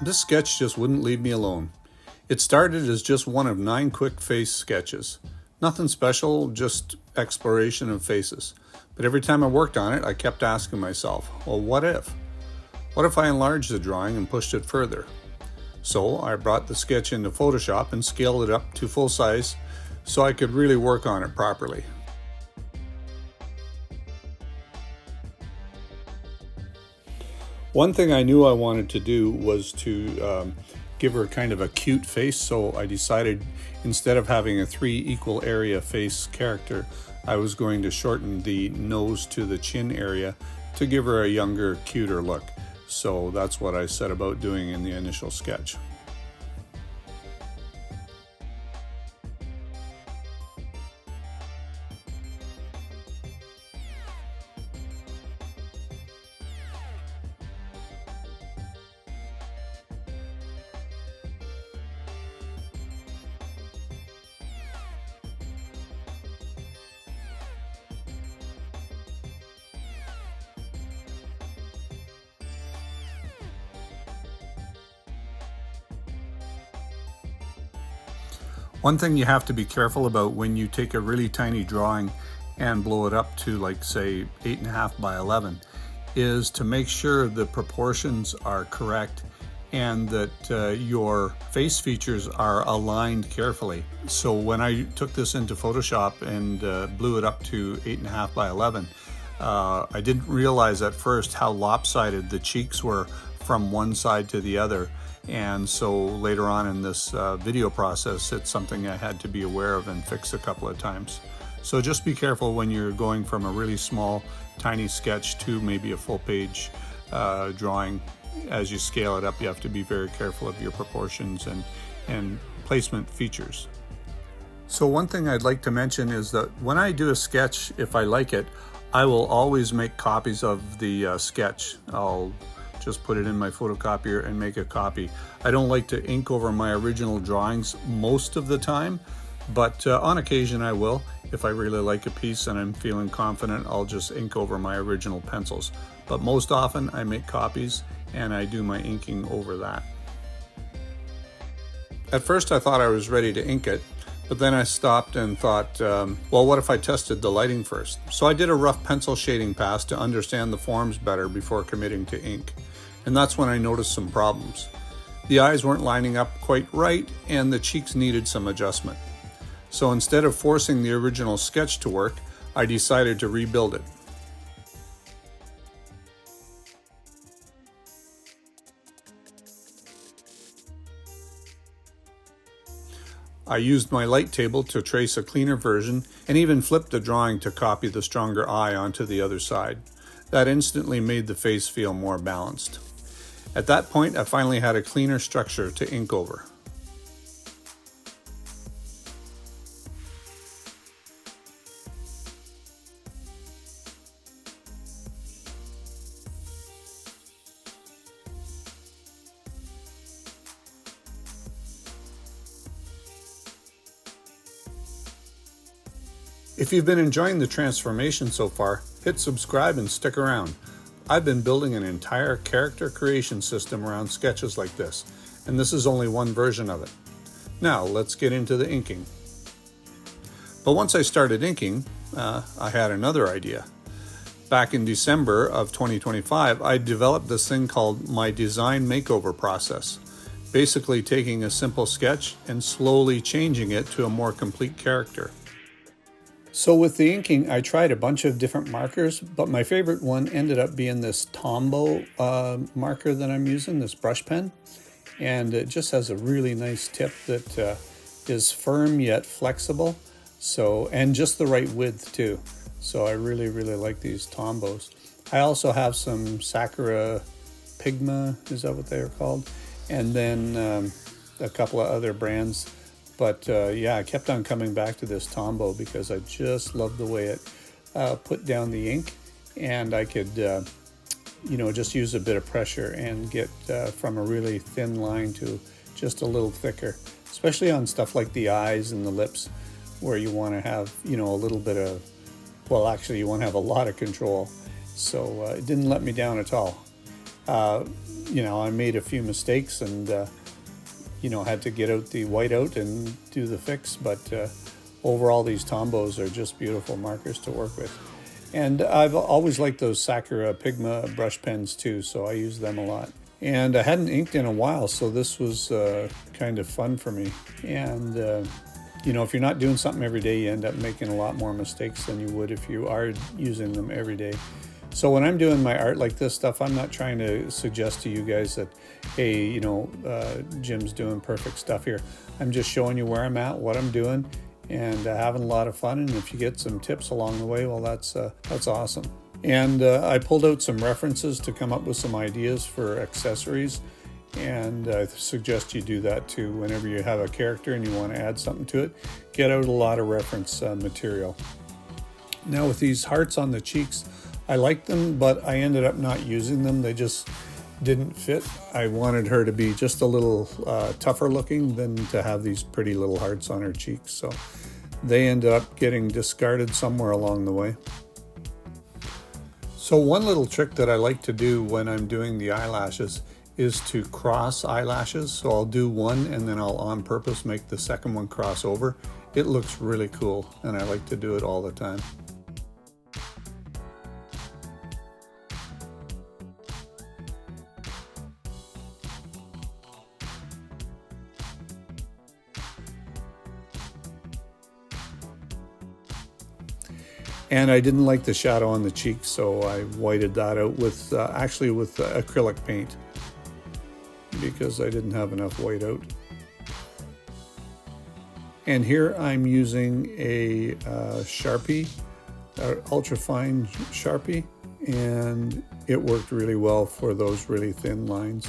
This sketch just wouldn't leave me alone. It started as just one of 9 quick face sketches. Nothing special, just exploration of faces. But every time I worked on it, I kept asking myself, well, what if? What if I enlarged the drawing and pushed it further? So I brought the sketch into Photoshop and scaled it up to full size so I could really work on it properly. One thing I knew I wanted to do was to give her kind of a cute face, so I decided instead of having a 3 equal area face character, I was going to shorten the nose to the chin area to give her a younger, cuter look. So that's what I set about doing in the initial sketch. One thing you have to be careful about when you take a really tiny drawing and blow it up to, like, say 8.5 by 11 is to make sure the proportions are correct and that your face features are aligned carefully. So when I took this into Photoshop and blew it up to 8.5 by 11, I didn't realize at first how lopsided the cheeks were from one side to the other. And so later on in this video process, it's something I had to be aware of and fix a couple of times. So just be careful when you're going from a really small, tiny sketch to maybe a full page drawing. As you scale it up, you have to be very careful of your proportions and placement features. So one thing I'd like to mention is that when I do a sketch, if I like it, I will always make copies of the sketch. I'll just put it in my photocopier and make a copy. I don't like to ink over my original drawings most of the time, but on occasion I will. If I really like a piece and I'm feeling confident, I'll just ink over my original pencils. But most often I make copies and I do my inking over that. At first I thought I was ready to ink it, but then I stopped and thought, well, what if I tested the lighting first? So I did a rough pencil shading pass to understand the forms better before committing to ink. And that's when I noticed some problems. The eyes weren't lining up quite right and the cheeks needed some adjustment. So instead of forcing the original sketch to work, I decided to rebuild it. I used my light table to trace a cleaner version and even flipped the drawing to copy the stronger eye onto the other side. That instantly made the face feel more balanced. At that point, I finally had a cleaner structure to ink over. If you've been enjoying the transformation so far, hit subscribe and stick around. I've been building an entire character creation system around sketches like this, and this is only one version of it. Now let's get into the inking. But once I started inking, I had another idea. Back in December of 2025, I developed this thing called my design makeover process. Basically taking a simple sketch and slowly changing it to a more complete character. So with the inking, I tried a bunch of different markers, but my favorite one ended up being this Tombow marker that I'm using, this brush pen. And it just has a really nice tip that is firm yet flexible. So, and just the right width too. So I really, really like these Tombows. I also have some Sakura Pigma, is that what they are called? And then a couple of other brands. But yeah, I kept on coming back to this Tombow because I just love the way it put down the ink, and I could, just use a bit of pressure and get from a really thin line to just a little thicker, especially on stuff like the eyes and the lips, where you want to have, a little bit of, well, actually you want to have a lot of control. So it didn't let me down at all. You know, I made a few mistakes and, you know, had to get out the whiteout and do the fix, but overall these Tombos are just beautiful markers to work with. And I've always liked those Sakura Pigma brush pens too, so I use them a lot. And I hadn't inked in a while, so this was kind of fun for me. And, you know, if you're not doing something every day, you end up making a lot more mistakes than you would if you are using them every day. So when I'm doing my art like this stuff, I'm not trying to suggest to you guys that, hey, you know, Jim's doing perfect stuff here. I'm just showing you where I'm at, what I'm doing, and having a lot of fun. And if you get some tips along the way, well, that's awesome. And I pulled out some references to come up with some ideas for accessories, and I suggest you do that too. Whenever you have a character and you want to add something to it, get out a lot of reference material. Now with these hearts on the cheeks, I liked them, but I ended up not using them. They just didn't fit. I wanted her to be just a little tougher looking than to have these pretty little hearts on her cheeks. So they ended up getting discarded somewhere along the way. So one little trick that I like to do when I'm doing the eyelashes is to cross eyelashes. So I'll do one and then I'll on purpose make the second one cross over. It looks really cool and I like to do it all the time. And I didn't like the shadow on the cheek, so I whited that out with actually with acrylic paint because I didn't have enough white out. And here I'm using a Sharpie, ultra fine Sharpie, and it worked really well for those really thin lines.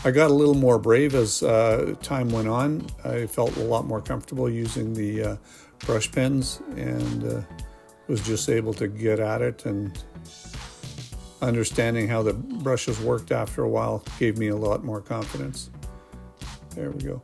I got a little more brave as time went on. I felt a lot more comfortable using the brush pens and was just able to get at it, and understanding how the brushes worked after a while gave me a lot more confidence. There we go.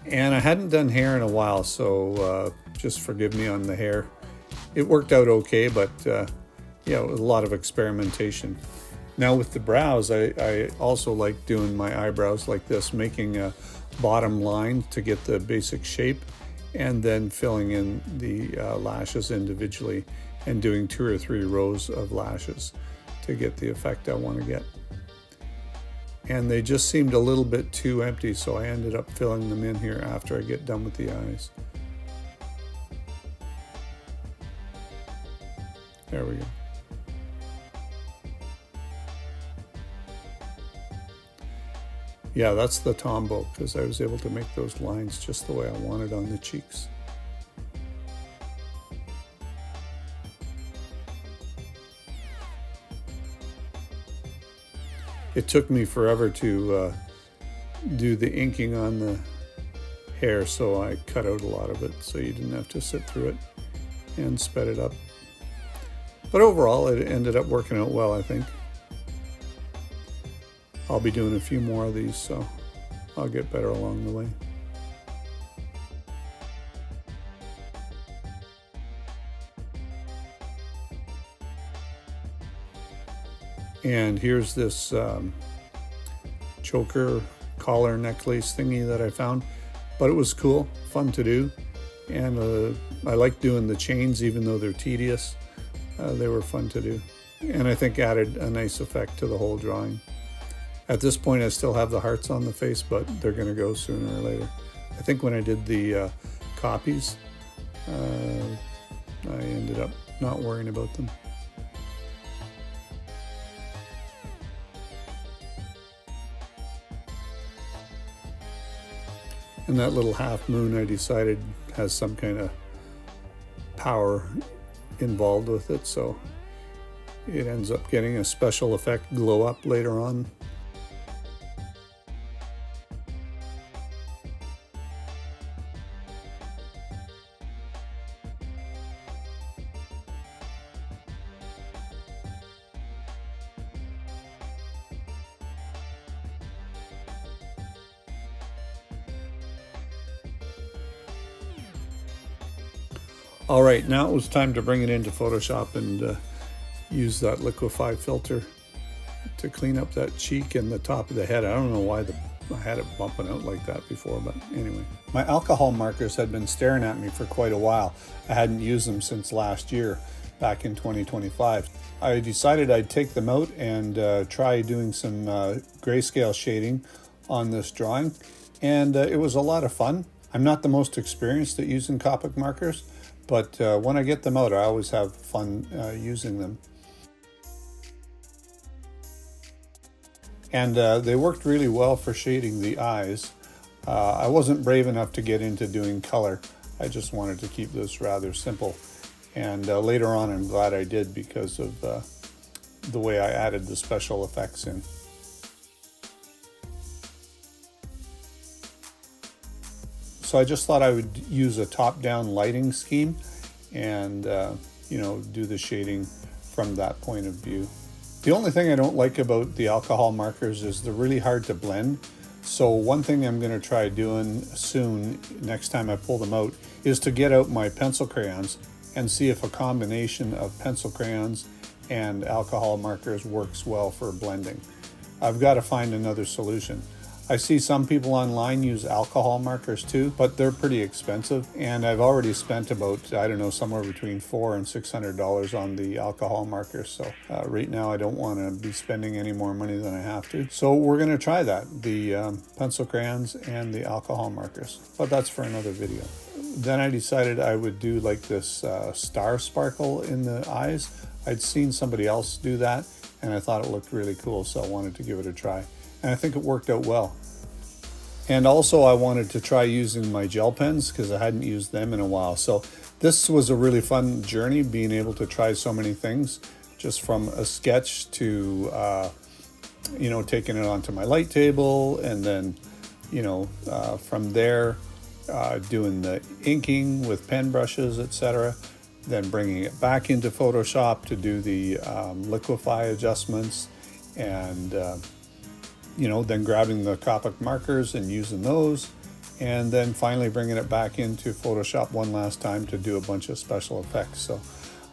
And I hadn't done hair in a while, so just forgive me on the hair. It worked out okay, but yeah, it was a lot of experimentation. Now with the brows, I also like doing my eyebrows like this, making a bottom line to get the basic shape, and then filling in the lashes individually and doing 2 or 3 rows of lashes to get the effect I want to get. And they just seemed a little bit too empty, so I ended up filling them in here after I get done with the eyes. There we go. Yeah, that's the Tombow, because I was able to make those lines just the way I wanted on the cheeks. It took me forever to do the inking on the hair, so I cut out a lot of it so you didn't have to sit through it, and sped it up. But overall, it ended up working out well, I think. I'll be doing a few more of these, so I'll get better along the way. And here's this choker collar necklace thingy that I found, but it was cool, fun to do, and I like doing the chains even though they're tedious. They were fun to do, and I think added a nice effect to the whole drawing. At this point I still have the hearts on the face, but they're going to go sooner or later. I think when I did the copies, I ended up not worrying about them. And that little half moon, I decided, has some kind of power involved with it, so it ends up getting a special effect glow up later on. All right, now it was time to bring it into Photoshop and use that liquefy filter to clean up that cheek and the top of the head. I don't know why I had it bumping out like that before, but anyway. My alcohol markers had been staring at me for quite a while. I hadn't used them since last year, back in 2025. I decided I'd take them out and try doing some grayscale shading on this drawing, and it was a lot of fun. I'm not the most experienced at using Copic markers, but when I get them out, I always have fun using them. And they worked really well for shading the eyes. I wasn't brave enough to get into doing color. I just wanted to keep this rather simple. And later on, I'm glad I did because of the way I added the special effects in. So I just thought I would use a top-down lighting scheme and do the shading from that point of view. The only thing I don't like about the alcohol markers is they're really hard to blend. So one thing I'm going to try doing soon, next time I pull them out, is to get out my pencil crayons and see if a combination of pencil crayons and alcohol markers works well for blending. I've got to find another solution. I see some people online use alcohol markers too, but they're pretty expensive, and I've already spent about, I don't know, somewhere between $400 and $600 on the alcohol markers. So right now I don't want to be spending any more money than I have to. So we're going to try that, the pencil crayons and the alcohol markers, but that's for another video. Then I decided I would do like this star sparkle in the eyes. I'd seen somebody else do that, and I thought it looked really cool, so I wanted to give it a try. And I think it worked out well. And also I wanted to try using my gel pens because I hadn't used them in a while. So this was a really fun journey, being able to try so many things, just from a sketch to, taking it onto my light table, and then, from there, doing the inking with pen brushes, etc. Then bringing it back into Photoshop to do the liquefy adjustments, and then grabbing the Copic markers and using those, and then finally bringing it back into Photoshop one last time to do a bunch of special effects. So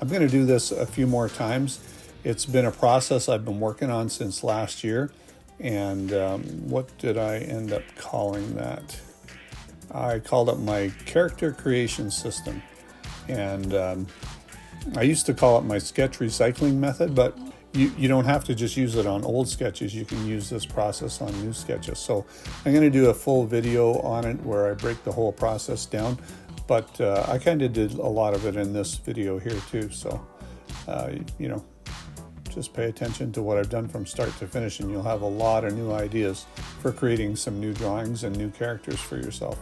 I'm going to do this a few more times. It's been a process I've been working on since last year, and what did I end up calling that? I called it my character creation system, and I used to call it my sketch recycling method, but you don't have to just use it on old sketches. You can use this process on new sketches. So I'm going to do a full video on it where I break the whole process down, but I kind of did a lot of it in this video here too. So, just pay attention to what I've done from start to finish, and you'll have a lot of new ideas for creating some new drawings and new characters for yourself.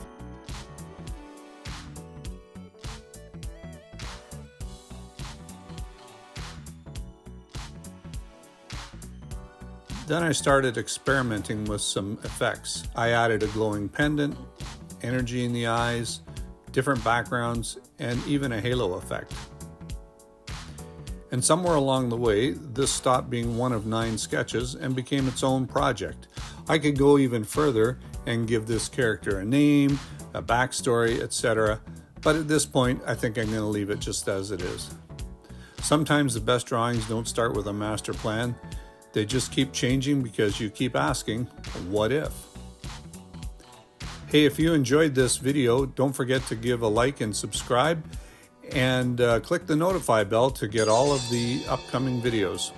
Then I started experimenting with some effects. I added a glowing pendant, energy in the eyes, different backgrounds, and even a halo effect. And somewhere along the way, this stopped being one of 9 sketches and became its own project. I could go even further and give this character a name, a backstory, etc. But at this point, I think I'm going to leave it just as it is. Sometimes the best drawings don't start with a master plan. They just keep changing because you keep asking, what if? Hey, if you enjoyed this video, don't forget to give a like and subscribe, and click the notify bell to get all of the upcoming videos.